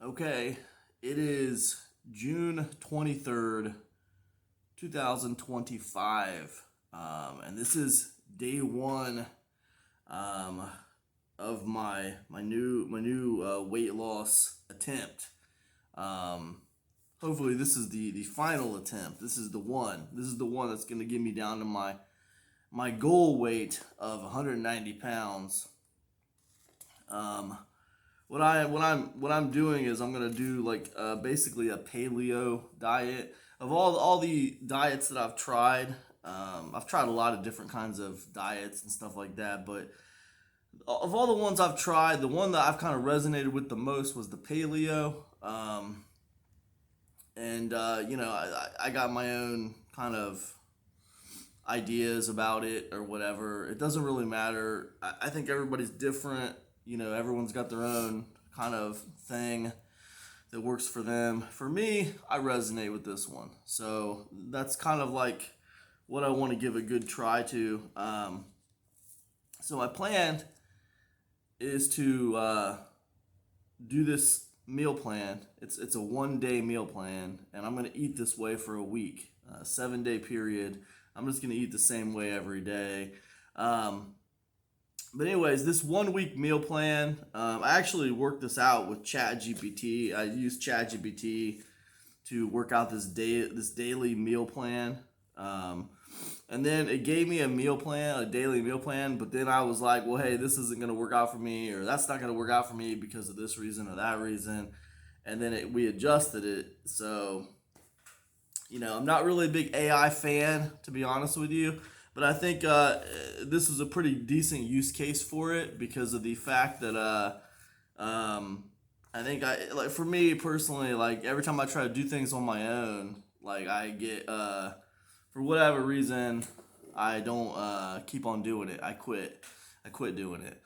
Okay, it is June 23rd, 2025. And this is day one um, of my new weight loss attempt. Um, Hopefully this is the final attempt. This is the one. This is the one that's going to get me down to my goal weight of 190 pounds. Um, what I'm doing is I'm gonna do like basically a paleo diet. Of all the diets that I've tried a lot of different kinds of diets and stuff like that. But of all the ones I've tried, the one that I've kind of resonated with the most was the paleo. And I got my own kind of ideas about it or whatever. It doesn't really matter. I think everybody's different. Everyone's got their own kind of thing that works for them. For me, I resonate with this one. So that's kind of like what I want to give a good try to. So my plan is to do this meal plan. It's a 1 day meal plan, and I'm gonna eat this way for a week, 7 day period. I'm just gonna eat the same way every day. But anyways, this 1 week meal plan, I actually worked this out with ChatGPT. I used ChatGPT to work out this daily meal plan. And then it gave me a daily meal plan, but then I was like, well, hey, this isn't going to work out for me, or that's not going to work out for me because of this reason or that reason. And then we adjusted it. So, I'm not really a big AI fan, to be honest with you, but I think this is a pretty decent use case for it because of the fact that I think like for me personally, like every time I try to do things on my own, like I get for whatever reason, I don't keep on doing it. I quit. I quit doing it.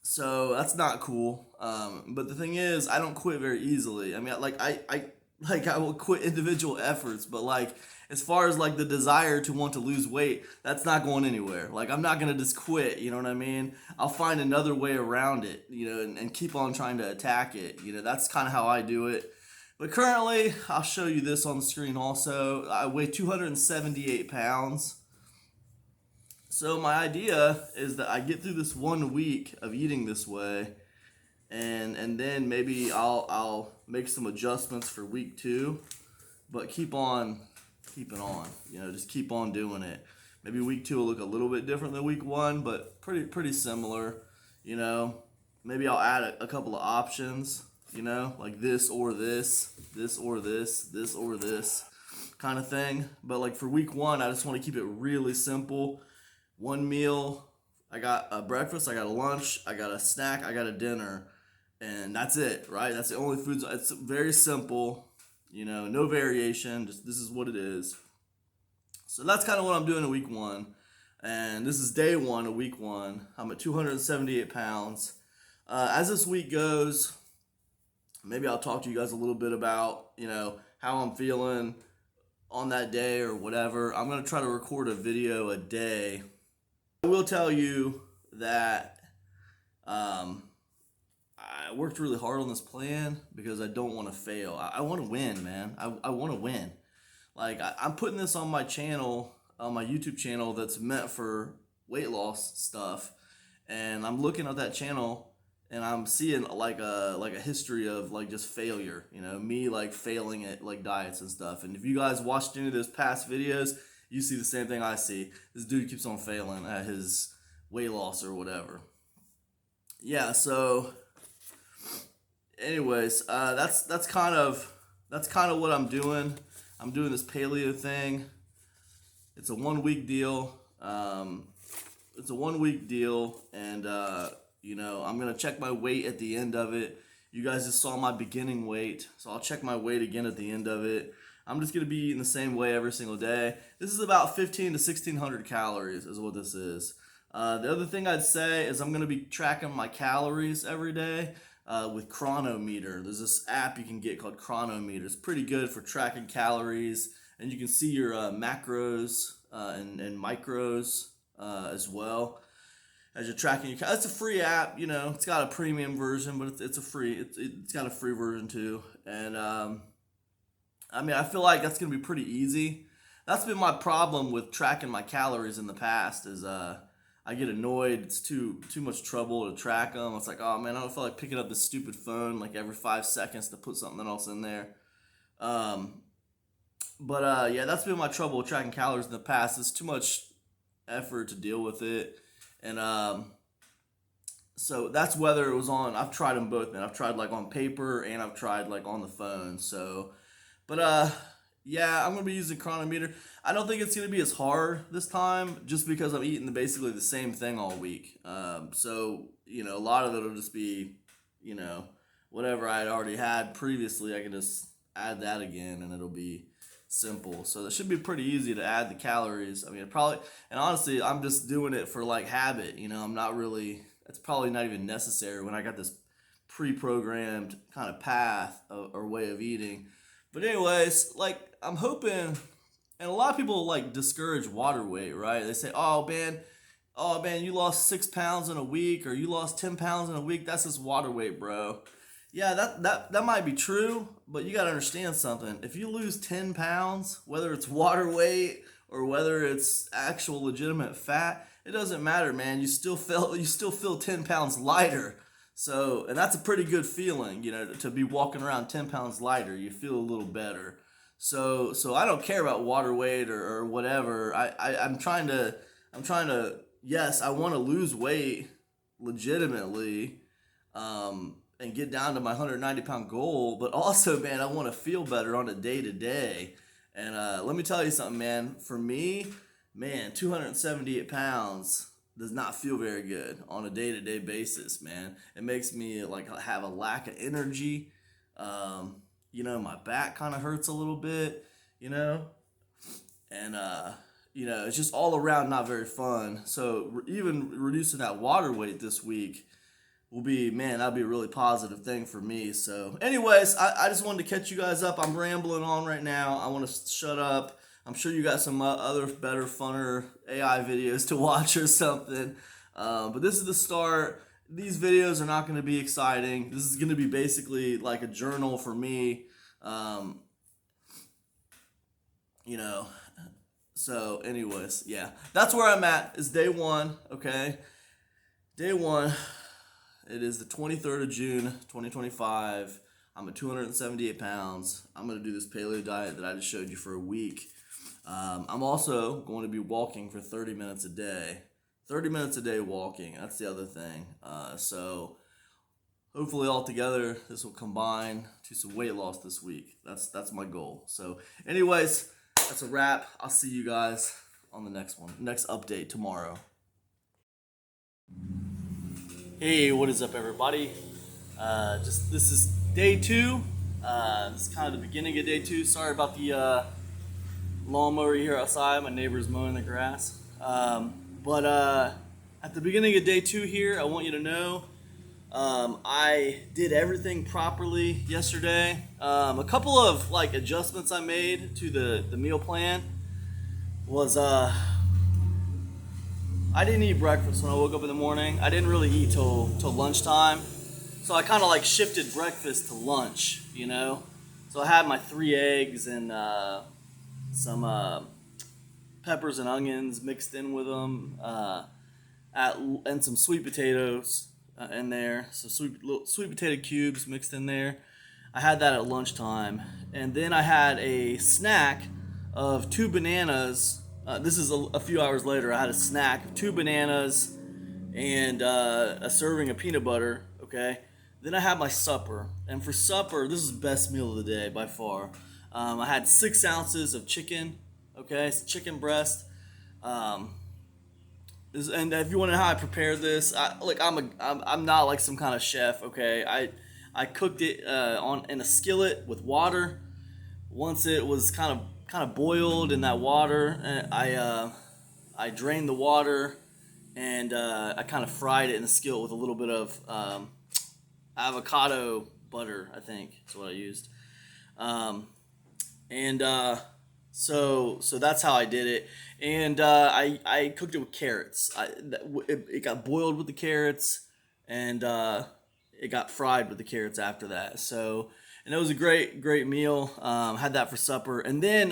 So that's not cool. But the thing is, I don't quit very easily. I mean, I will quit individual efforts, but like as far as like the desire to want to lose weight, that's not going anywhere. Like I'm not gonna just quit. You know what I mean? I'll find another way around it. And keep on trying to attack it. That's kind of how I do it. But currently, I'll show you this on the screen also. I weigh 278 pounds. So my idea is that I get through this 1 week of eating this way, and then maybe I'll make some adjustments for week 2, but keep on keeping on. Just keep on doing it. Maybe week 2 will look a little bit different than week 1, but pretty similar. Maybe I'll add a couple of options. Like this or this, this or this, this or this kind of thing. But like for week 1, I just want to keep it really simple. One meal, I got a breakfast, I got a lunch, I got a snack, I got a dinner, and that's it, right? That's the only foods. It's very simple, no variation, just this is what it is. So that's kind of what I'm doing in week 1. And this is day 1 of week 1. I'm at 278 pounds. As this week goes, maybe I'll talk to you guys a little bit about, how I'm feeling on that day or whatever. I'm going to try to record a video a day. I will tell you that I worked really hard on this plan because I don't want to fail. I want to win, man. I want to win. Like, I'm putting this on my channel, on my YouTube channel that's meant for weight loss stuff. And I'm looking at that channel and I'm seeing like a history of like just failure, me like failing at like diets and stuff. And if you guys watched any of those past videos, you see the same thing I see. This dude keeps on failing at his weight loss or whatever. Yeah. So, anyways, that's kind of what I'm doing. I'm doing this paleo thing. It's a 1 week deal. It's a 1 week deal, and I'm gonna check my weight at the end of it. You guys just saw my beginning weight, so I'll check my weight again at the end of it. I'm just gonna be eating the same way every single day. This is about 15 to 1600 calories is what this is. The other thing I'd say is I'm gonna be tracking my calories every day with Chronometer. There's this app you can get called Chronometer. It's pretty good for tracking calories, and you can see your macros and micros as well. as you're tracking your. It's a free app, you know. It's got a premium version, but it's a free. It's got a free version too, and I mean, I feel like that's gonna be pretty easy. That's been my problem with tracking my calories in the past. Is I get annoyed. It's too much trouble to track them. It's like, oh man, I don't feel like picking up this stupid phone like every 5 seconds to put something else in there. Um, but yeah, that's been my trouble with tracking calories in the past. It's too much effort to deal with it, and so that's whether it was on. I've tried them both, man. I've tried like on paper and I've tried like on the phone. So, but yeah, I'm gonna be using Chronometer. I don't think it's gonna be as hard this time, just because I'm eating basically the same thing all week. So you know, a lot of it'll just be, you know, whatever I had already had previously. I can just add that again, and it'll be simple. So it should be pretty easy to add the calories. I mean, it probably, and honestly, I'm just doing it for like habit. You know, I'm not really. It's probably not even necessary when I got this pre-programmed kind of path or way of eating. But anyways, like I'm hoping, and a lot of people like discourage water weight, right? They say, oh man, you lost 6 pounds in a week, or you lost 10 pounds in a week. That's just water weight, bro. Yeah, that might be true, but you gotta understand something. If you lose 10 pounds, whether it's water weight or whether it's actual legitimate fat, it doesn't matter, man. You still feel 10 pounds lighter. So, and that's a pretty good feeling, you know, to be walking around 10 pounds lighter. You feel a little better. So I don't care about water weight or whatever. I'm trying to. Yes, I want to lose weight legitimately, and get down to my 190 pound goal. But also, man, I want to feel better on a day to day. And let me tell you something, man. For me, man, 278 pounds does not feel very good on a day to day basis, man. It makes me like have a lack of energy. You know, my back kind of hurts a little bit, you know, and you know, it's just all around not very fun. So even reducing that water weight this week will be, man, that'll be a really positive thing for me. So anyways, I just wanted to catch you guys up. I'm rambling on right now. I want to shut up. I'm sure you got some other better, funner AI videos to watch or something. But this is the start. These videos are not going to be exciting. This is going to be basically like a journal for me. You know, so anyways, yeah, that's where I'm at. Is day one, okay? Day one. It is the 23rd of June, 2025. I'm at 278 pounds. I'm going to do this paleo diet that I just showed you for a week. I'm also going to be walking for 30 minutes a day. 30 minutes a day walking. That's the other thing. So hopefully all together this will combine to some weight loss this week. That's my goal. So anyways, that's a wrap. I'll see you guys on the next one. Next update tomorrow. Hey, what is up, everybody? This is day two. This is kind of the beginning of day two. Sorry about the lawnmower here outside. My neighbor's mowing the grass. But at the beginning of day two here, I want you to know I did everything properly yesterday. A couple of like adjustments I made to the meal plan was I didn't eat breakfast when I woke up in the morning. I didn't really eat till lunchtime. So I kind of like shifted breakfast to lunch, you know? So I had my 3 eggs and some peppers and onions mixed in with them, and some sweet potatoes in there. So sweet potato cubes mixed in there. I had that at lunchtime. And then I had a snack of 2 bananas. This is a few hours later. I had a snack of 2 bananas and a serving of peanut butter, okay? Then I had my supper. And for supper, this is the best meal of the day by far. I had 6 ounces of chicken, okay? It's chicken breast. And if you want to know how I prepared this, I'm not like some kind of chef, okay? I cooked it in a skillet with water. Once it was kind of boiled in that water, I drained the water, and I kind of fried it in the skillet with a little bit of avocado butter, I think is what I used. And So that's how I did it, and I cooked it with carrots. It got boiled with the carrots, and it got fried with the carrots after that. So and it was a great meal. Had that for supper, and then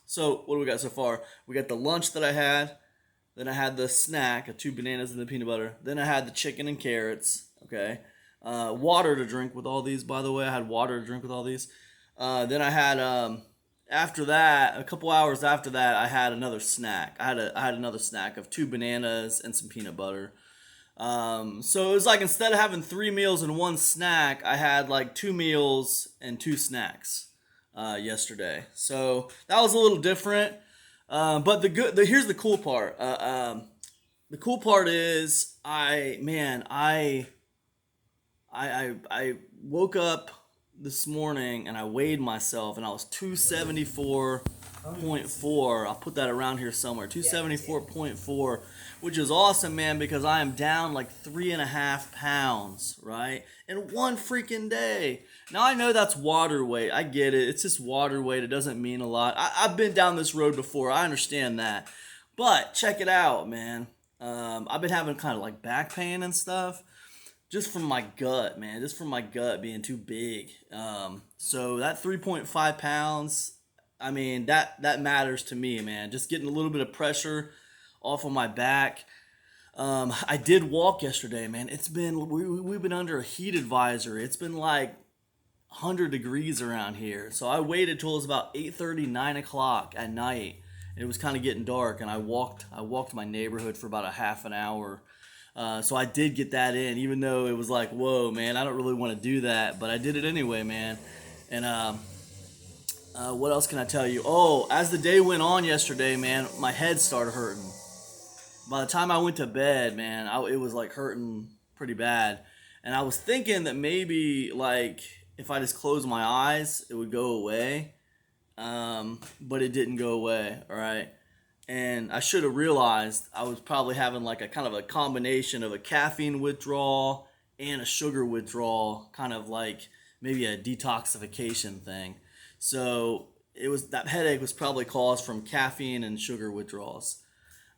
so what do we got so far? We got the lunch that I had. Then I had the snack, two bananas and the peanut butter. Then I had the chicken and carrots. Okay. Water to drink with all these, by the way. I had water to drink with all these. Then I had after that, a couple hours after that, I had another snack. I had another snack of two bananas and some peanut butter. So it was like instead of having three meals and one snack, I had like two meals and two snacks yesterday. So that was a little different. But here's the cool part. The cool part is I woke up this morning and I weighed myself and I was 274.4. I'll put that around here somewhere. 274.4, which is awesome, man, because I am down like 3.5 pounds, right? In one freaking day. Now I know that's water weight. I get it. It's just water weight. It doesn't mean a lot. I've been down this road before. I understand that. But check it out, man. I've been having kind of like back pain and stuff just from my gut, man. Just from my gut being too big. So that 3.5 pounds, I mean, that matters to me, man. Just getting a little bit of pressure off of my back. I did walk yesterday, man. We've been under a heat advisory. It's been like 100 degrees around here. So I waited till it was about 8:30, 9 o'clock at night. It was kind of getting dark, and I walked my neighborhood for about a half an hour. So I did get that in, even though it was like, whoa, man, I don't really want to do that, but I did it anyway, man. And what else can I tell you? Oh, as the day went on yesterday, man, my head started hurting. By the time I went to bed, man, it was like hurting pretty bad. And I was thinking that maybe like if I just closed my eyes, it would go away. But it didn't go away, all right? And I should have realized I was probably having like a kind of a combination of a caffeine withdrawal and a sugar withdrawal, kind of like maybe a detoxification thing. So that headache was probably caused from caffeine and sugar withdrawals.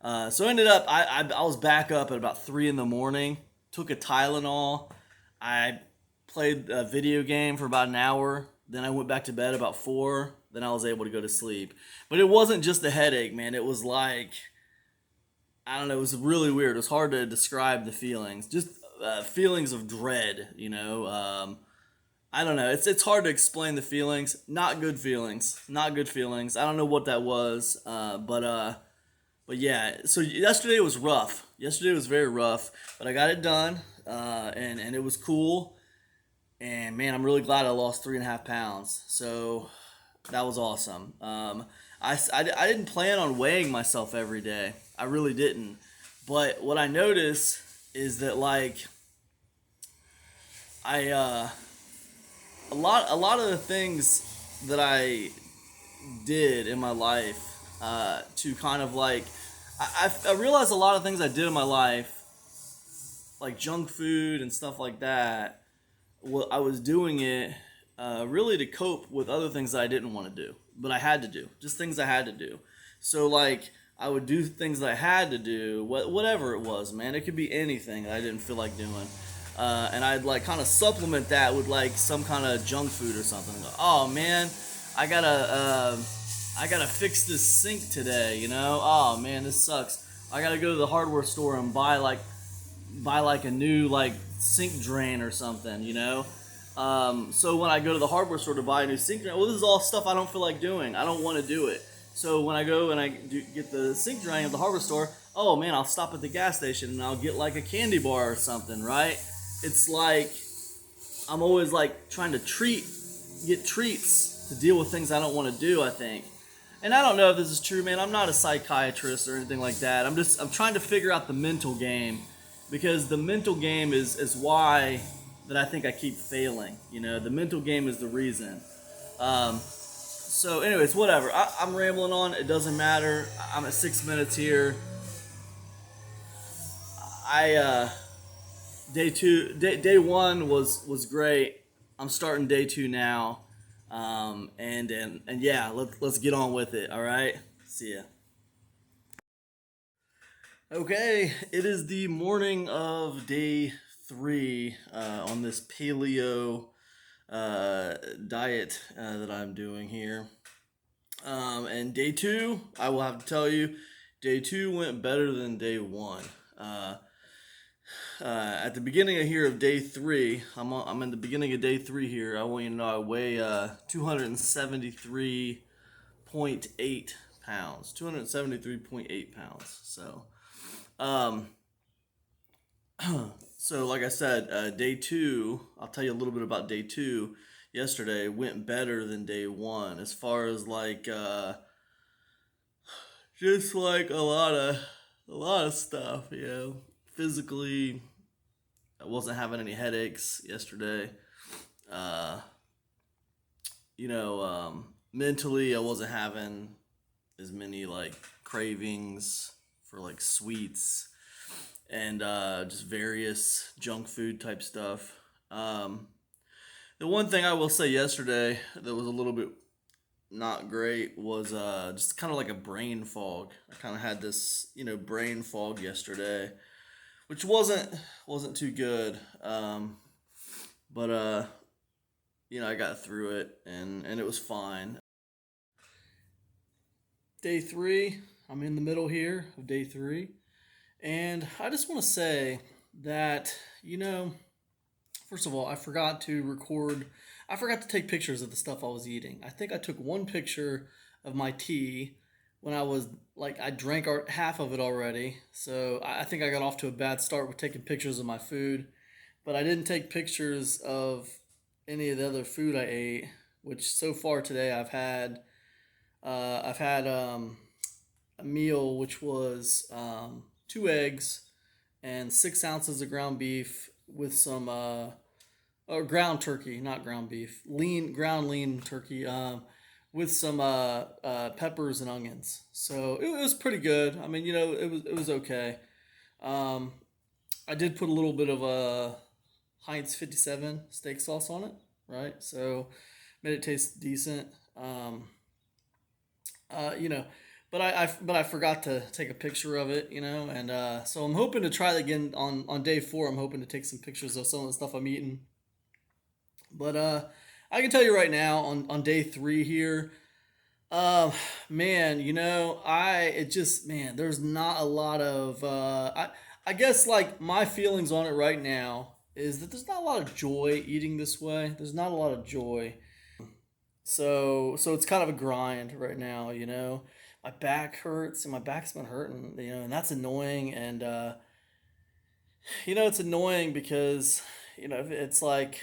So I ended up I was back up at about 3 in the morning. Took a Tylenol. I played a video game for about an hour. Then I went back to bed about 4. Then I was able to go to sleep. But it wasn't just the headache, man. It was like, I don't know. It was really weird. It was hard to describe the feelings. Just feelings of dread, you know. I don't know. It's hard to explain the feelings. Not good feelings. Not good feelings. I don't know what that was. But yeah. So yesterday was rough. Yesterday was very rough. But I got it done. And it was cool. And man, I'm really glad I lost 3.5 pounds. So that was awesome. I didn't plan on weighing myself every day. I really didn't. But what I noticed is that like I a lot of the things that I did in my life to kind of like I realized a lot of things I did in my life like junk food and stuff like that. Well, I was doing it really to cope with other things that I didn't want to do, but I had to do, just things I had to do. So like I would do things that I had to do, whatever it was, man. It could be anything that I didn't feel like doing, and I'd like kind of supplement that with like some kind of junk food or something. Oh man, I gotta fix this sink today, you know. Oh man, this sucks. I gotta go to the hardware store and buy like a new like sink drain or something, you know. So when I go to the hardware store to buy a new sink drain, well, this is all stuff I don't feel like doing. I don't want to do it. So when I go and get the sink drain at the hardware store, oh man, I'll stop at the gas station and I'll get like a candy bar or something, right? It's like I'm always like trying to get treats to deal with things I don't want to do, I think. And I don't know if this is true, man. I'm not a psychiatrist or anything like that. I'm trying to figure out the mental game, because the mental game is why that I think I keep failing. You know, the mental game is the reason. So anyways, whatever. I'm rambling on. It doesn't matter. I'm at 6 minutes here. Day one was great. I'm starting day two now. And yeah, let's get on with it. All right, see ya. Okay, it is the morning of day three on this paleo diet that I'm doing here. And day two, I will have to tell you, day two went better than day one. Uh, at the beginning of here of day three, I'm in the beginning of day three here. I want you to know I weigh 273.8 pounds. 273.8 pounds. Um, so like I said, day two, I'll tell you a little bit about day two. Yesterday went better than day one as far as just like a lot of stuff, physically, I wasn't having any headaches yesterday. Uh, mentally, I wasn't having as many like cravings for like sweets and just various junk food type stuff. Um, the one thing I will say yesterday that was a little bit not great was just kind of like a brain fog. I kind of had this, brain fog yesterday, which wasn't too good. But I got through it and it was fine. Day three, I'm in the middle here of day three, and I just want to say that first of all, I forgot to record. I forgot to take pictures of the stuff I was eating. I think I took one picture of my tea when I was like I drank half of it already. So I think I got off to a bad start with taking pictures of my food, but I didn't take pictures of any of the other food I ate. Which so far today I've had a meal which was 2 eggs and 6 ounces of ground beef with some or ground turkey, not ground beef, ground lean turkey, with some peppers and onions. So it was pretty good. I mean, it was okay. Um, I did put a little bit of a Heinz 57 steak sauce on it, right? So made it taste decent. Uh, you know, but I forgot to take a picture of it, and so I'm hoping to try it again on day four. I'm hoping to take some pictures of some of the stuff I'm eating. But I can tell you right now on day three here, uh, man, I it just man, there's not a lot of I guess like my feelings on it right now is that there's not a lot of joy eating this way. There's not a lot of joy. So it's kind of a grind right now, My back hurts and my back's been hurting, and that's annoying. And it's annoying because it's like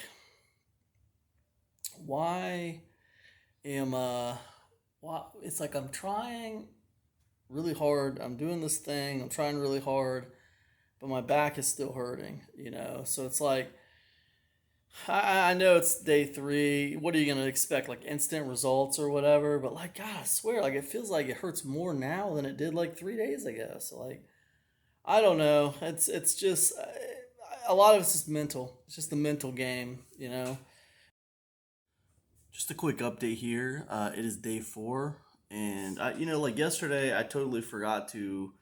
why am why it's like I'm trying really hard. I'm doing this thing. I'm trying really hard, but my back is still hurting, So it's like I know it's day three. What are you gonna expect? Like instant results or whatever? But like, God, I swear, like it feels like it hurts more now than it did like 3 days ago. So like, I don't know. It's just a lot of it's just mental. It's just the mental game. Just a quick update here. It is day four, and like yesterday, I totally forgot to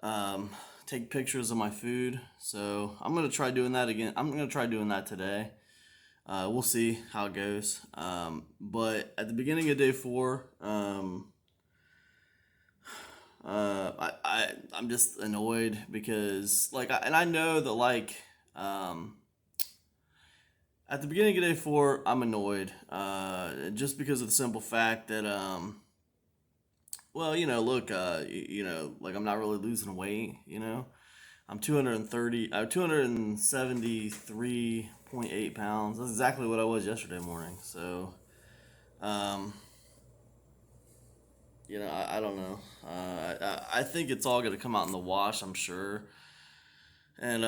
um, take pictures of my food. So I'm gonna try doing that again. I'm gonna try doing that today. We'll see how it goes. But at the beginning of day four, I'm just annoyed because and I know that at the beginning of day four, I'm annoyed, just because of the simple fact that well, look, like I'm not really losing weight, I'm 273.8 pounds. That's exactly what I was yesterday morning. So, um, I don't know. I think it's all going to come out in the wash, I'm sure. And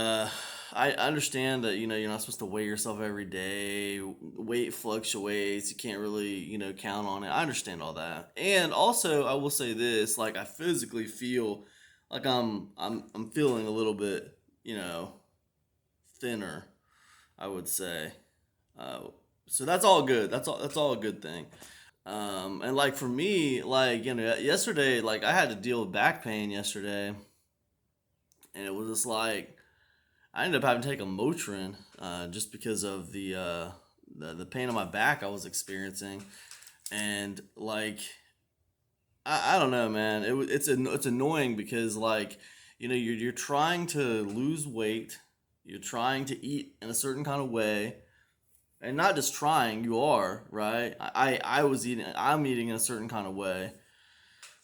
I understand that, you're not supposed to weigh yourself every day. Weight fluctuates. You can't really, count on it. I understand all that. And also, I will say this, like I physically feel like I'm feeling a little bit, thinner, I would say. Uh, So that's all good. That's all a good thing. And like for me, like yesterday, like I had to deal with back pain yesterday, and it was just like I ended up having to take a Motrin just because of the pain on my back I was experiencing, and like I don't know, man. It's annoying because like you're trying to lose weight, you're trying to eat in a certain kind of way, and not just trying, you are right. I'm eating in a certain kind of way.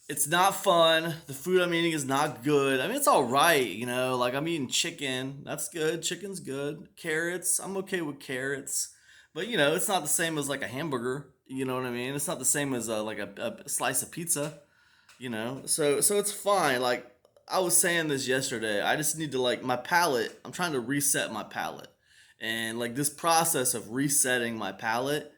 It's not fun. The food I'm eating is not good. I mean, it's all right, Like I'm eating chicken. That's good. Chicken's good. Carrots. I'm okay with carrots, but it's not the same as like a hamburger. You know what I mean? It's not the same as like a slice of pizza. So it's fine. Like I was saying this yesterday. I just need to like my palate. I'm trying to reset my palate, and like this process of resetting my palate,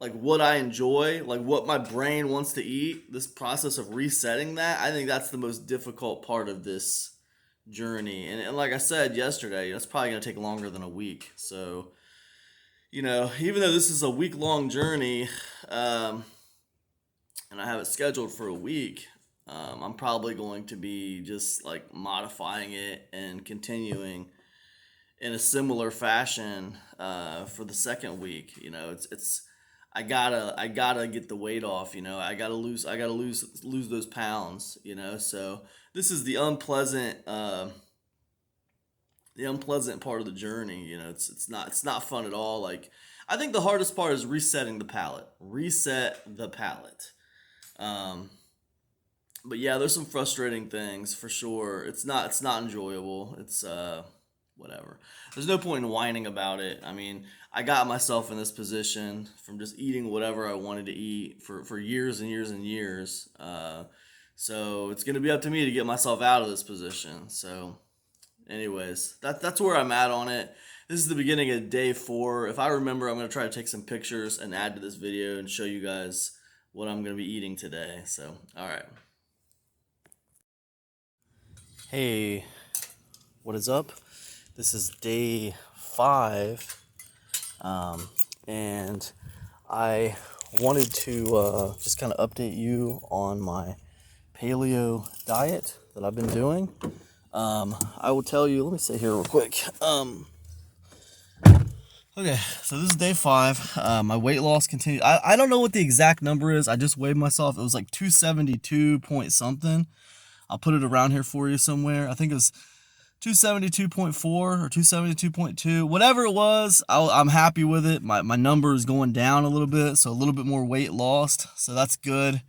like what I enjoy, like what my brain wants to eat, this process of resetting that, I think that's the most difficult part of this journey. And like I said yesterday, it's probably going to take longer than a week. So, even though this is a week long journey, um, and I have it scheduled for a week, I'm probably going to be just like modifying it and continuing in a similar fashion for the second week. It's I gotta get the weight off. I gotta lose those pounds. So this is the unpleasant part of the journey. It's not fun at all. Like I think the hardest part is resetting the palate. Reset the palate. Um, but yeah, there's some frustrating things for sure. It's not enjoyable. It's whatever. There's no point in whining about it. I mean, I got myself in this position from just eating whatever I wanted to eat for years and years and years. So it's gonna be up to me to get myself out of this position. So, anyways, that's where I'm at on it. This is the beginning of day 4. If I remember, I'm gonna try to take some pictures and add to this video and show you guys what I'm gonna be eating today. So, all right. Hey, what is up? This is day 5, and I wanted to just kind of update you on my paleo diet that I've been doing. I will tell you, let me say here real quick. Okay, so this is day 5. My weight loss continued. I don't know what the exact number is. I just weighed myself. It was like 272 point something. I'll put it around here for you somewhere. I think it was 272.4 or 272.2, whatever it was. I'm happy with it. My number is going down a little bit, so a little bit more weight lost, so that's good.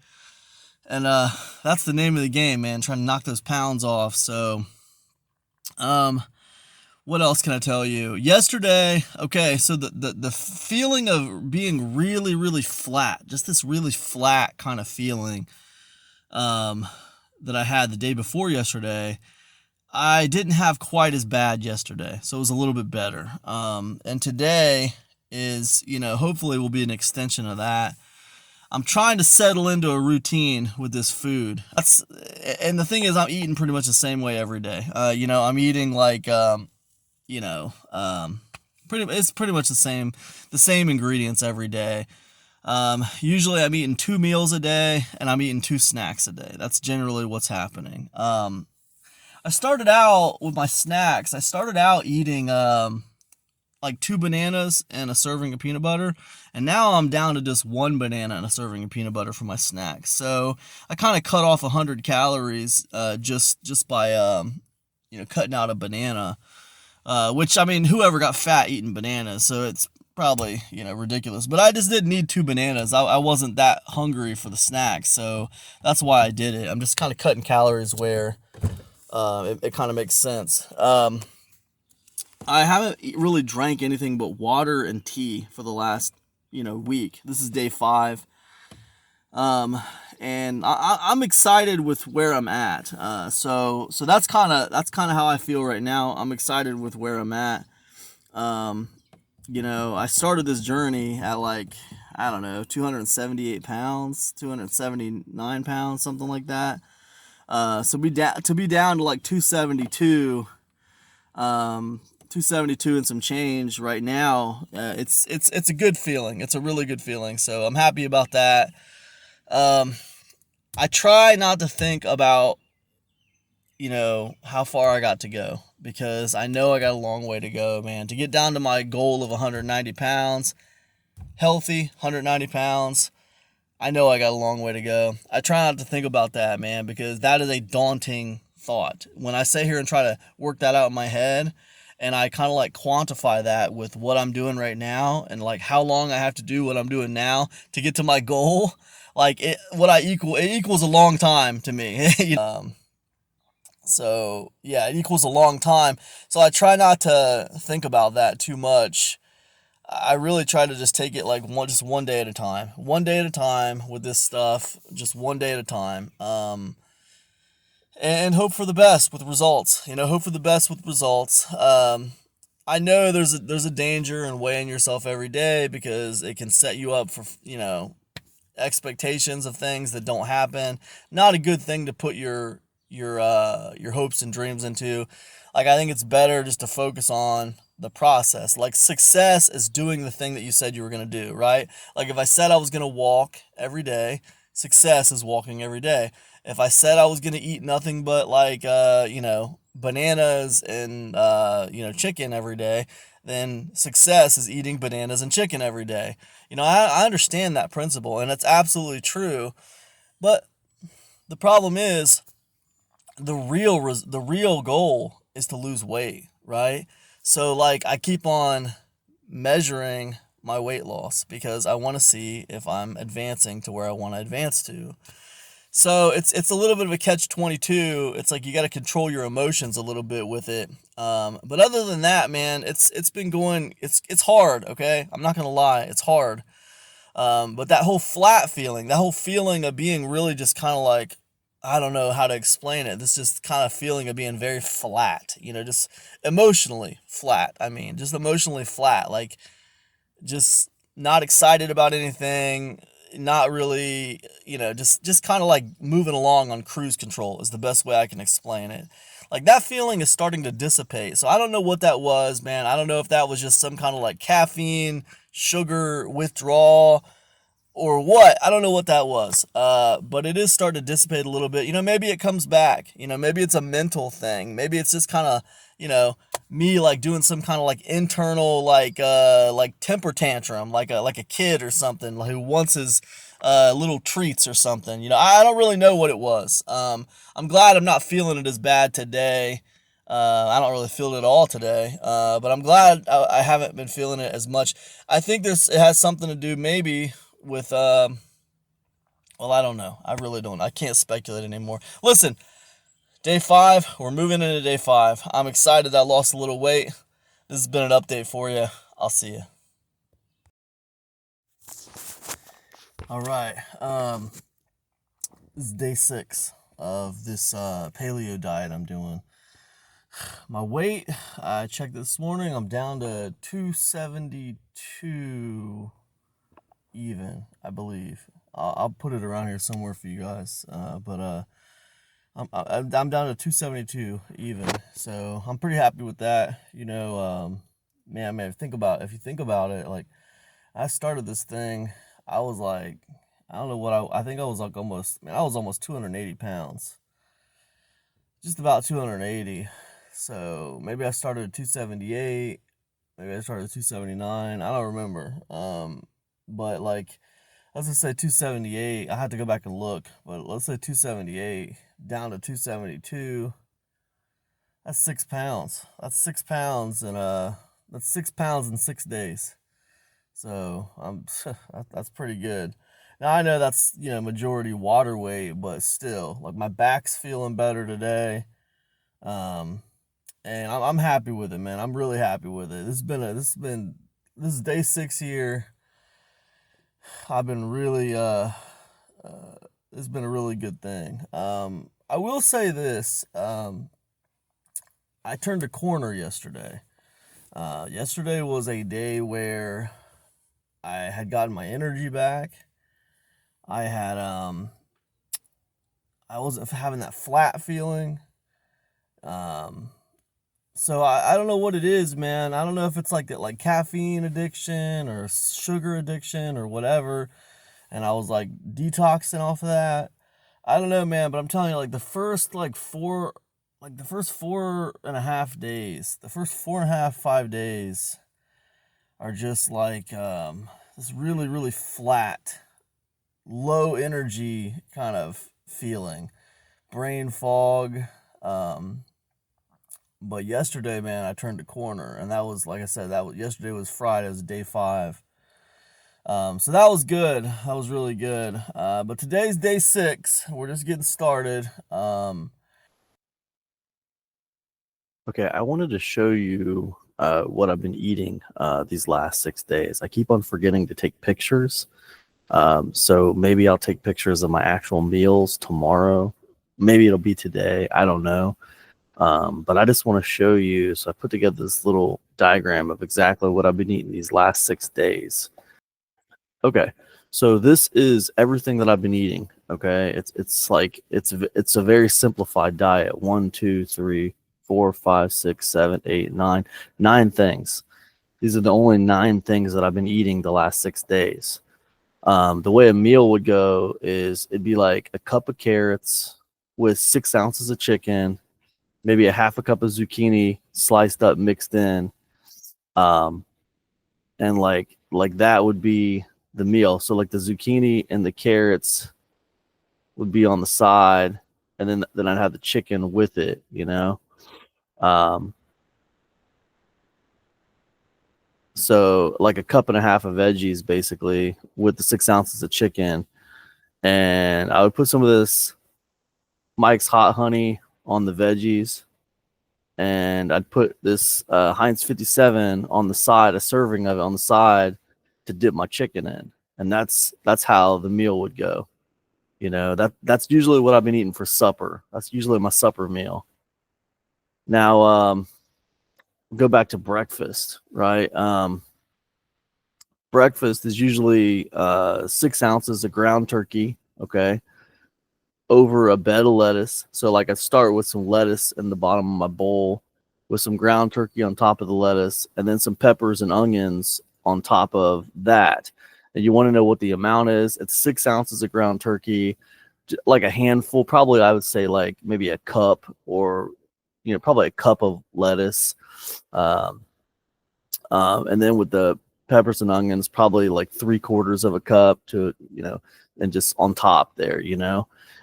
And that's the name of the game, man, trying to knock those pounds off. So what else can I tell you? Yesterday, okay, so the feeling of being really, really flat, just this really flat kind of feeling that I had the day before yesterday, I didn't have quite as bad yesterday, so it was a little bit better. And today is, hopefully will be an extension of that. I'm trying to settle into a routine with this food. And the thing is, I'm eating pretty much the same way every day. I'm eating like, it's pretty much the same ingredients every day. Usually I'm eating 2 meals a day and I'm eating 2 snacks a day. That's generally what's happening. I started out with my snacks. I started out eating like 2 bananas and a serving of peanut butter, and now I'm down to just 1 banana and a serving of peanut butter for my snacks. So I kind of cut off 100 calories just by cutting out a banana. Which, I mean, whoever got fat eating bananas, so it's probably ridiculous. But I just didn't need 2 bananas. I wasn't that hungry for the snacks, so that's why I did it. I'm just kind of cutting calories where it kind of makes sense. I haven't really drank anything but water and tea for the last week. This is day 5. And I'm excited with where I'm at. So that's kind of how I feel right now. I'm excited with where I'm at. I started this journey at like, I don't know, 278 pounds, 279 pounds, something like that. So to be down to like 272, 272 and some change right now. It's a good feeling. It's a really good feeling. So I'm happy about that. Um, I try not to think about, how far I got to go, because I know I got a long way to go, man. To get down to my goal of 190 pounds, healthy 190 pounds, I know I got a long way to go. I try not to think about that, man, because that is a daunting thought. When I sit here and try to work that out in my head, and I kind of like quantify that with what I'm doing right now and like how long I have to do what I'm doing now to get to my goal, like it equals a long time to me. So yeah, it equals a long time. So I try not to think about that too much. I really try to just take it like just one day at a time, one day at a time with this stuff, just one day at a time. And hope for the best with results. Hope for the best with results. I know there's a danger in weighing yourself every day, because it can set you up for expectations of things that don't happen. Not a good thing to put your hopes and dreams into. Like, I think it's better just to focus on the process. Like, success is doing the thing that you said you were going to do, right? Like, if I said I was going to walk every day, success is walking every day. If I said I was going to eat nothing but like bananas and chicken every day, then success is eating bananas and chicken every day. I understand that principle, and it's absolutely true. But the problem is, the real goal is to lose weight, right? So like, I keep on measuring my weight loss because I want to see if I'm advancing to where I want to advance to. So it's a little bit of a catch-22. It's like you got to control your emotions a little bit with it. But other than that, man, it's been going. It's hard. Okay, I'm not gonna lie, it's hard. But that whole flat feeling, that whole feeling of being really just kind of like, I don't know how to explain it. This just kind of feeling of being very flat, just emotionally flat. I mean, just emotionally flat, like just not excited about anything, not really, just kind of like moving along on cruise control is the best way I can explain it. Like, that feeling is starting to dissipate. So I don't know what that was, man. I don't know if that was just some kind of like caffeine, sugar withdrawal, or what. I don't know what that was. But it is starting to dissipate a little bit. Maybe it comes back. Maybe it's a mental thing. Maybe it's just kind of, me like doing some kind of like internal like temper tantrum, like a kid or something who wants his little treats or something. I don't really know what it was. I'm glad I'm not feeling it as bad today. I don't really feel it at all today, but I'm glad I haven't been feeling it as much. I think it has something to do maybe with well, I don't know. I really don't. I can't speculate anymore. Listen, day 5, we're moving into day 5. I'm excited I lost a little weight. This has been an update for you. I'll see you. All right. This is day 6 of this paleo diet I'm doing. My weight, I checked this morning. I'm down to 272 even, I believe. I'll put it around here somewhere for you guys. But I'm down to 272 even, so I'm pretty happy with that. Man, if you think about it, like, I started this thing, I was like, I don't know what I think I was like I was almost 280 pounds, just about 280. So maybe I started at 278, maybe I started at 279. I don't remember. But like, let's just say 278. I had to go back and look, but let's say 278 down to 272. That's 6 pounds. That's 6 pounds, and that's 6 pounds in 6 days. So that's pretty good. Now I know that's majority water weight, but still, like, my back's feeling better today. Um, and I'm happy with it, man. I'm really happy with it. This is day 6 here. I've been really it's been a really good thing. I will say this. I turned a corner yesterday. Yesterday was a day where I had gotten my energy back. I had I wasn't having that flat feeling. So I don't know what it is, man. I don't know if it's like that, like caffeine addiction or sugar addiction or whatever. And I was like detoxing off of that. I don't know, man, but I'm telling you, like the first 4.5 days, the first 4.5, 5 days are just like this really, really flat, low energy kind of feeling, brain fog. Um, but yesterday, man, I turned a corner, and that was, like I said, that was yesterday was Friday, it was day 5. So that was good. That was really good. But today's day 6. We're just getting started. Okay, I wanted to show you what I've been eating these last 6 days. I keep on forgetting to take pictures. So maybe I'll take pictures of my actual meals tomorrow. Maybe it'll be today. I don't know. But I just want to show you. So I put together this little diagram of exactly what I've been eating these last 6 days. Okay, so this is everything that I've been eating. Okay, it's a very simplified diet. 1, 2, 3, 4, 5, 6, 7, 8, 9, 9 things. These are the only 9 things that I've been eating the last 6 days. The way a meal would go is it'd be like a cup of carrots with 6 ounces of chicken, maybe a half a cup of zucchini sliced up, mixed in, um, and like that would be the meal. So like the zucchini and the carrots would be on the side, and then I'd have the chicken with it, you know. Um, so like a cup and a half of veggies basically with the 6 ounces of chicken, and I would put some of this Mike's hot honey on the veggies, and I'd put this Heinz 57 on the side, a serving of it on the side to dip my chicken in, and that's how the meal would go. You know, that's usually what I've been eating for supper. That's usually my supper meal. Now, go back to breakfast, right? Breakfast is usually 6 ounces of ground turkey, okay, over a bed of lettuce. So, like, I start with some lettuce in the bottom of my bowl with some ground turkey on top of the lettuce, and then some peppers and onions on top of that. And you want to know what the amount is? It's 6 ounces of ground turkey, like a handful, probably I would say like maybe a cup, or probably a cup of lettuce, um, and then with the peppers and onions, probably like 3/4 of a cup to and just on top there,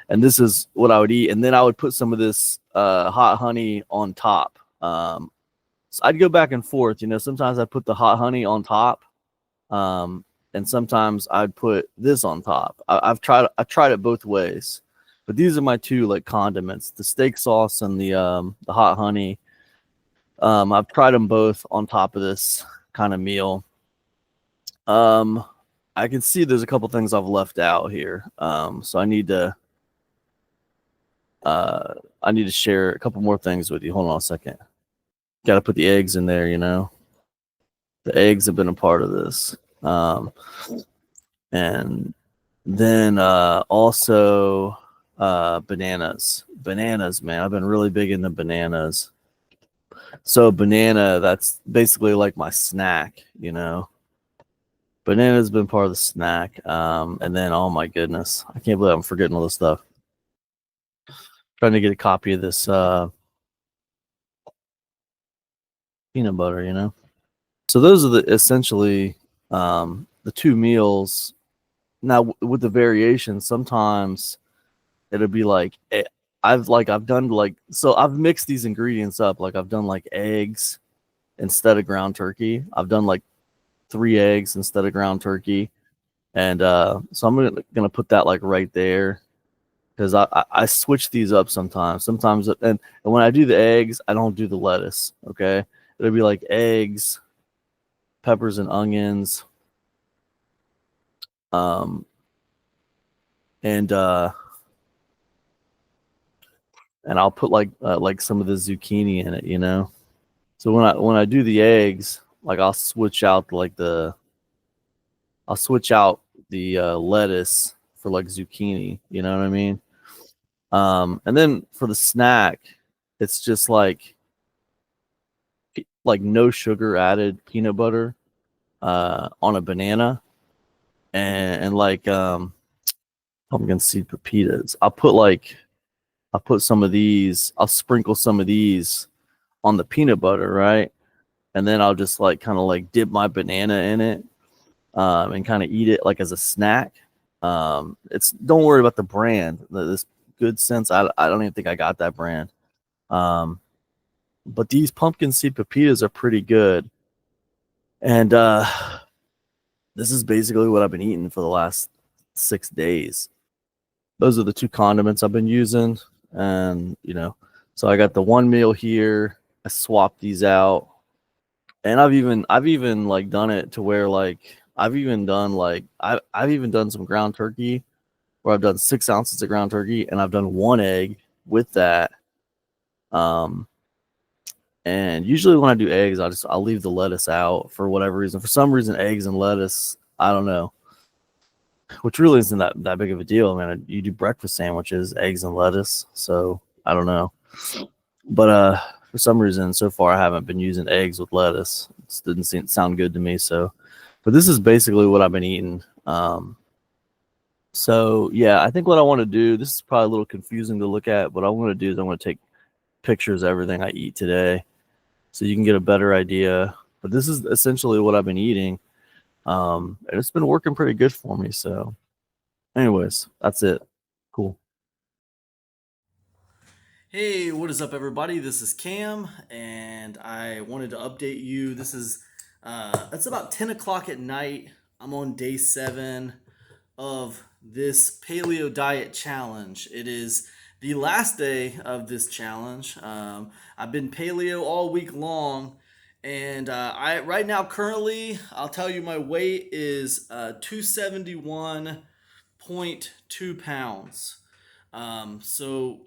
and this is what I would eat, and then I would put some of this hot honey on top. So I'd go back and forth, sometimes I put the hot honey on top, um, and sometimes I'd put this on top. I tried it both ways, but these are my two like condiments: the steak sauce and the hot honey. I've tried them both on top of this kind of meal. Um, I can see there's a couple things I've left out here, so uh, I need to share a couple more things with you. Hold on a second. Got to put the eggs in there. The eggs have been a part of this. And then also bananas. Bananas, man. I've been really big into bananas. So banana, that's basically like my snack, Banana's been part of the snack. And then, oh my goodness, I can't believe I'm forgetting all this stuff. Trying to get a copy of this peanut butter. So those are essentially the two meals. Now with the variation, sometimes it'll be like I've done so I've mixed these ingredients up. Like I've done like eggs instead of ground turkey. I've done like 3 eggs instead of ground turkey, and so I'm gonna put that like right there, because I switch these up sometimes. Sometimes and when I do the eggs, I don't do the lettuce. Okay, it'll be like eggs, peppers and onions, um, and I'll put like some of the zucchini in it. So when I do the eggs, like I'll switch out the lettuce for like zucchini. You know what I mean? And then for the snack, it's just like like no sugar added peanut butter on a banana and like pumpkin seed pepitas. I'll put some of these, I'll sprinkle some of these on the peanut butter, right? And then I'll just like kind of like dip my banana in it and kind of eat it like as a snack. It's don't worry about the brand. This Good Sense, I don't even think I got that brand. But these pumpkin seed pepitas are pretty good. And this is basically what I've been eating for the last 6 days. Those are the two condiments I've been using. And, so I got the one meal here. I swapped these out. And I've even like done it to where like I've even done some ground turkey where I've done 6 ounces of ground turkey and I've done 1 egg with that. And usually when I do eggs, I'll leave the lettuce out for whatever reason. For some reason, eggs and lettuce, I don't know, which really isn't that big of a deal. I mean, you do breakfast sandwiches, eggs and lettuce, so I don't know. But for some reason, so far I haven't been using eggs with lettuce. It didn't sound good to me. So, but this is basically what I've been eating. So yeah, I think what I want to do. This is probably a little confusing to look at. What I want to do is I want to take pictures of everything I eat today, so you can get a better idea. But this is essentially what I've been eating. And it's been working pretty good for me. So anyways, that's it. Cool. Hey, what is up, everybody? This is Cam, and I wanted to update you. This is it's about 10 o'clock at night. I'm on day 7 of this paleo diet challenge. It is the last day of this challenge. I've been paleo all week long, and I right now currently, I'll tell you, my weight is 271.2 pounds. So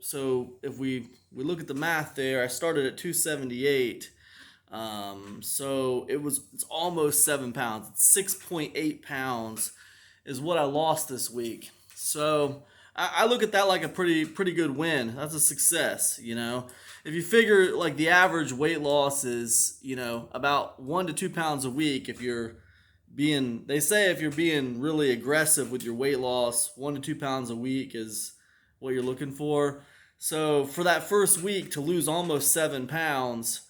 if we look at the math there, I started at 278. So it's almost 7 pounds. It's 6.8 pounds is what I lost this week. So I look at that like a pretty good win. That's a success, If you figure like the average weight loss is, about 1 to 2 pounds a week, they say if you're being really aggressive with your weight loss, 1 to 2 pounds a week is what you're looking for. So for that first week to lose almost 7 pounds,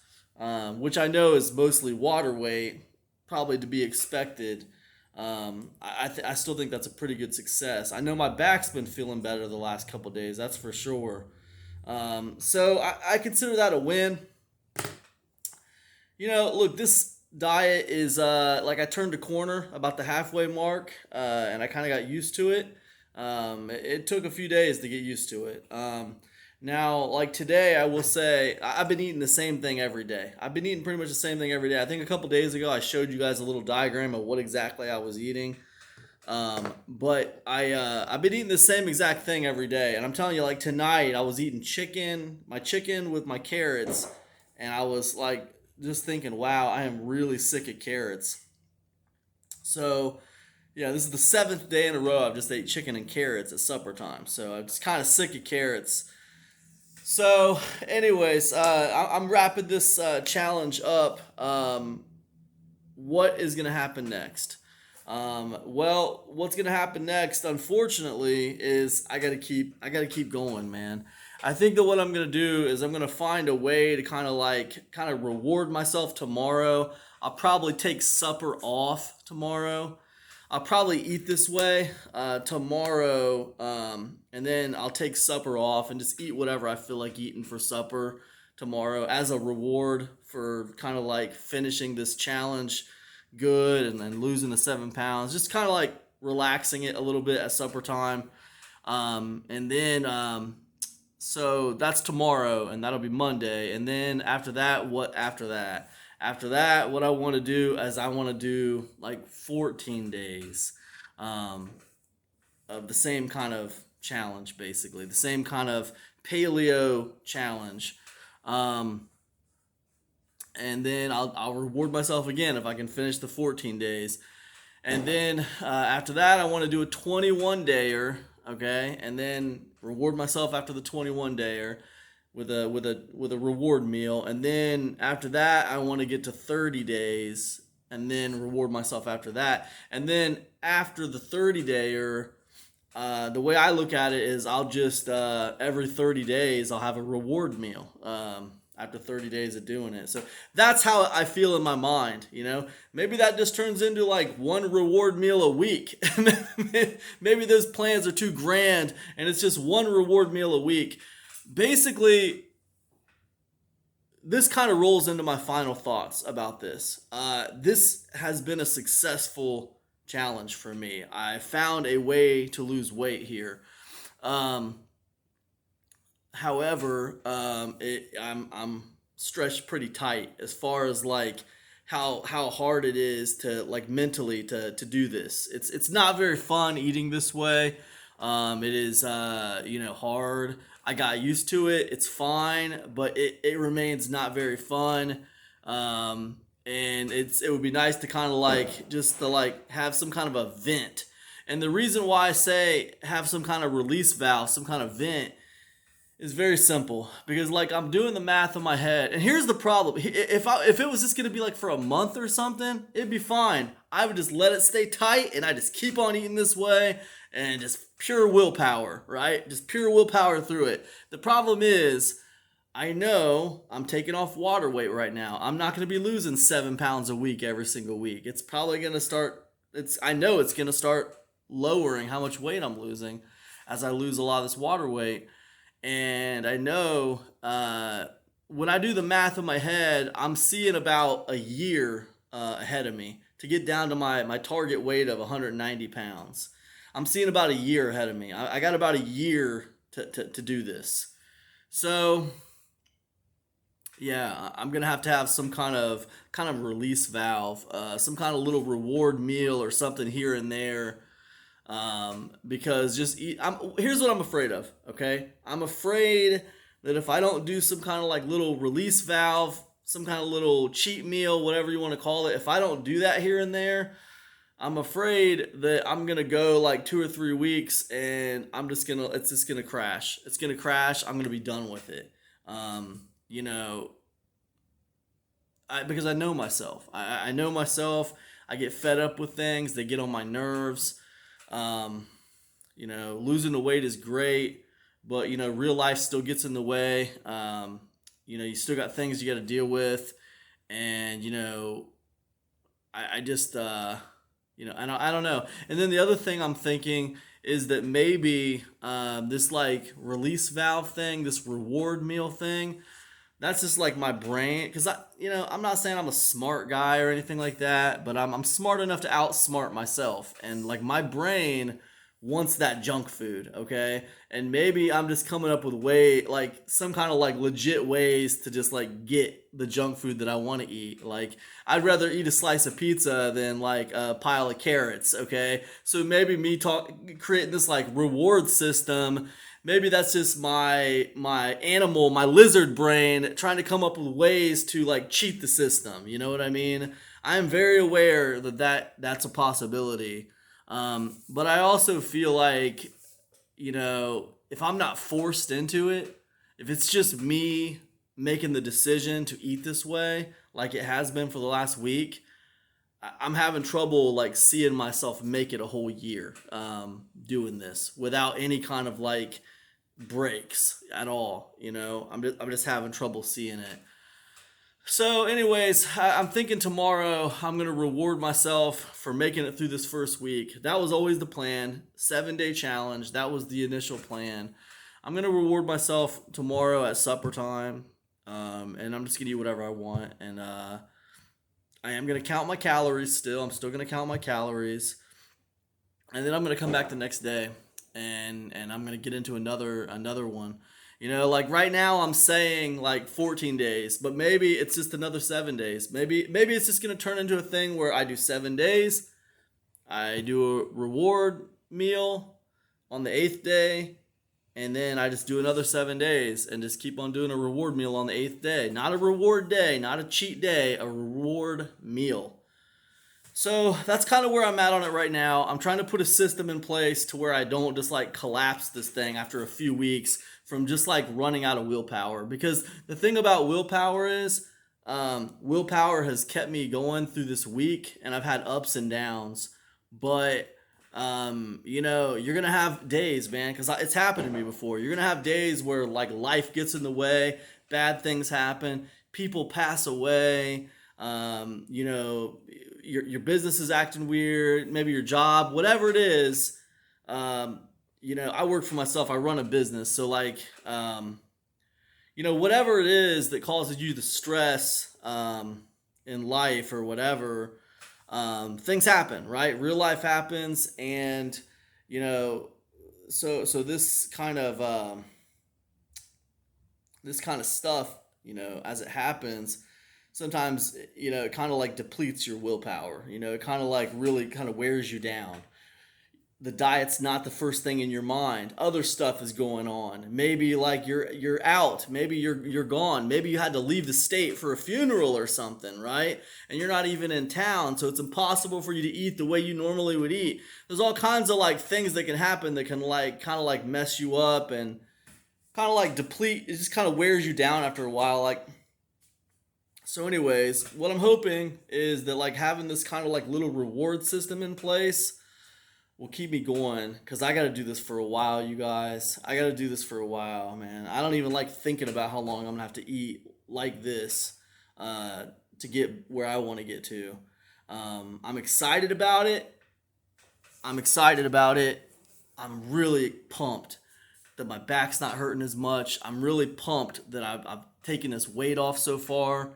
which I know is mostly water weight, probably to be expected. I still think that's a pretty good success. I know my back's been feeling better the last couple of days, that's for sure. So I consider that a win. Look, this diet is like I turned a corner about the halfway mark, and I kind of got used to it. It took a few days to get used to it. Now, like today, I will say I've been eating the same thing every day. I've been eating pretty much the same thing every day. I think a couple days ago, I showed you guys a little diagram of what exactly I was eating. But I've been eating the same exact thing every day. And I'm telling you, like tonight, I was eating my chicken with my carrots. And I was like just thinking, wow, I am really sick of carrots. So, yeah, this is the 7th day in a row I've just ate chicken and carrots at supper time. So I'm just kind of sick of carrots. So, anyways, I'm wrapping this challenge up. What is going to happen next? Well, what's going to happen next, unfortunately, is I got to keep going, man. I think that what I'm going to do is I'm going to find a way to kind of reward myself tomorrow. I'll probably take supper off tomorrow. I'll probably eat this way tomorrow, and then I'll take supper off and just eat whatever I feel like eating for supper tomorrow as a reward for kind of like finishing this challenge good and then losing the 7 pounds. Just kind of like relaxing it a little bit at supper time. And then, so that's tomorrow, and that'll be Monday. And then after that, what after that? After that, what I want to do is I want to do like 14 days of the same kind of challenge, basically. The same kind of paleo challenge. And then I'll reward myself again if I can finish the 14 days. And then after that, I want to do a 21-dayer, okay? And then reward myself after the 21-dayer. with a reward meal, and then after that I want to get to 30 days and then reward myself after that. And then after the 30 day, or the way I look at it is I'll just every 30 days I'll have a reward meal after 30 days of doing it. So that's how I feel in my mind. Maybe that just turns into like one reward meal a week. Maybe those plans are too grand and it's just one reward meal a week. Basically, this kind of rolls into my final thoughts about this. This has been a successful challenge for me. I found a way to lose weight here. Um, However, I'm stretched pretty tight as far as like how hard it is to like mentally to do this. It's not very fun eating this way. It is hard. I got used to it. It's fine, but it remains not very fun. And it would be nice to kind of like just to like have some kind of a vent. And the reason why I say have some kind of release valve, some kind of vent, is very simple, because like I'm doing the math in my head, and here's the problem: if it was just gonna be like for a month or something, it'd be fine. I would just let it stay tight, and I just keep on eating this way, and just pure willpower, right? Just pure willpower through it. The problem is, I know I'm taking off water weight right now. I'm not gonna be losing 7 pounds a week every single week. It's probably gonna start. I know it's gonna start lowering how much weight I'm losing as I lose a lot of this water weight. And I know when I do the math in my head, I'm seeing about a year ahead of me to get down to my target weight of 190 pounds. I'm seeing about a year ahead of me. I got about a year to do this. So, yeah, I'm gonna have to have some kind of release valve, some kind of little reward meal or something here and there, because here's what I'm afraid of. Okay, I'm afraid that if I don't do some kind of like little release valve, some kind of little cheat meal, whatever you want to call it, if I don't do that here and there, I'm afraid that I'm gonna go like 2 or 3 weeks and it's just gonna crash. It's gonna crash. I'm gonna be done with it. Um, you know, because I know myself. I know myself. I get fed up with things. They get on my nerves. Um, Losing the weight is great, but real life still gets in the way. You still got things you got to deal with, and I just I don't know. And then the other thing I'm thinking is that maybe this like release valve thing, this reward meal thing, that's just like my brain, because I'm not saying I'm a smart guy or anything like that, but I'm smart enough to outsmart myself, and like my brain wants that junk food, okay? And maybe I'm just coming up with like some kind of like legit ways to just like get the junk food that I want to eat. Like I'd rather eat a slice of pizza than like a pile of carrots, okay? So maybe creating this like reward system. Maybe that's just my lizard brain trying to come up with ways to like cheat the system. You know what I mean? I am very aware that's a possibility. But I also feel like, if I'm not forced into it, if it's just me making the decision to eat this way, like it has been for the last week, I'm having trouble like seeing myself make it a whole year, doing this without any kind of like breaks at all. I'm just having trouble seeing it. So, anyways, I'm thinking tomorrow I'm gonna reward myself for making it through this first week. That was always the plan. 7-day challenge. That was the initial plan. I'm gonna reward myself tomorrow at supper time, and I'm just gonna eat whatever I want. And I am gonna count my calories still. I'm still gonna count my calories, and then I'm gonna come back the next day, and I'm gonna get into another one. Like right now I'm saying like 14 days, but maybe it's just another 7 days. Maybe it's just gonna turn into a thing where I do 7 days, I do a reward meal on the eighth day, and then I just do another 7 days and just keep on doing a reward meal on the eighth day. Not a reward day, not a cheat day, a reward meal. So that's kind of where I'm at on it right now. I'm trying to put a system in place to where I don't just like collapse this thing after a few weeks, from just like running out of willpower. Because the thing about willpower is, willpower has kept me going through this week, and I've had ups and downs. But you know, you're gonna have days, man, because it's happened to me before. You're gonna have days where like life gets in the way, bad things happen, people pass away. You know, your business is acting weird, maybe your job, whatever it is. You know, I work for myself. I run a business, so like, you know, whatever it is that causes you the stress in life or whatever, things happen, right? Real life happens, and you know, so this kind of stuff, you know, as it happens, sometimes you know it kind of like depletes your willpower. You know, it kind of like really kind of wears you down. The diet's not the first thing in your mind. Other stuff is going on. Maybe like you're out. Maybe you're gone. Maybe you had to leave the state for a funeral or something, right? And you're not even in town, so it's impossible for you to eat the way you normally would eat. There's all kinds of like things that can happen that can like kind of like mess you up and kind of like deplete. It just kind of wears you down after a while. Like, so anyways, what I'm hoping is that like having this kind of like little reward system in place will keep me going, because I got to do this for a while, you guys. I got to do this for a while, man. I don't even like thinking about how long I'm going to have to eat like this to get where I want to get to. I'm excited about it. I'm excited about it. I'm really pumped that my back's not hurting as much. I'm really pumped that I've taken this weight off so far.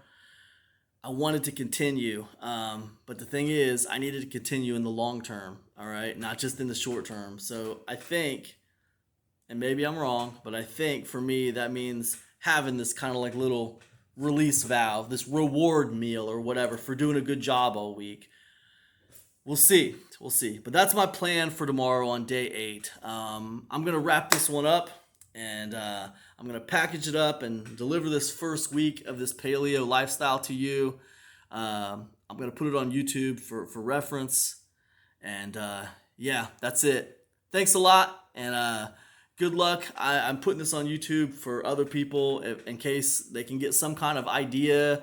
I wanted to continue, but the thing is, I needed to continue in the long term, all right, not just in the short term. So I think, and maybe I'm wrong, but I think for me that means having this kind of like little release valve, this reward meal or whatever for doing a good job all week. We'll see, we'll see. But that's my plan for tomorrow on day 8. I'm gonna wrap this one up, and I'm going to package it up and deliver this first week of this paleo lifestyle to you. I'm going to put it on YouTube for reference. And yeah, that's it. Thanks a lot, and good luck. I'm putting this on YouTube for other people in case they can get some kind of idea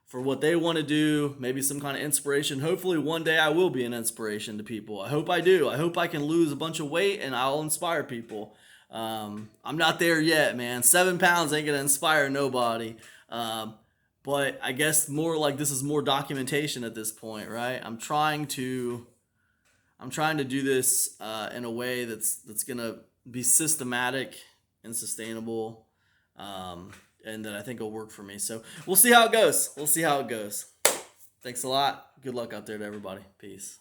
for what they want to do, maybe some kind of inspiration. Hopefully one day I will be an inspiration to people. I hope I do. I hope I can lose a bunch of weight and I'll inspire people. I'm not there yet, man. 7 pounds ain't gonna inspire nobody. But I guess more like this is more documentation at this point, right? I'm trying to do this in a way that's gonna be systematic and sustainable, and that I think will work for me. So we'll see how it goes. Thanks a lot. Good luck out there to everybody. Peace.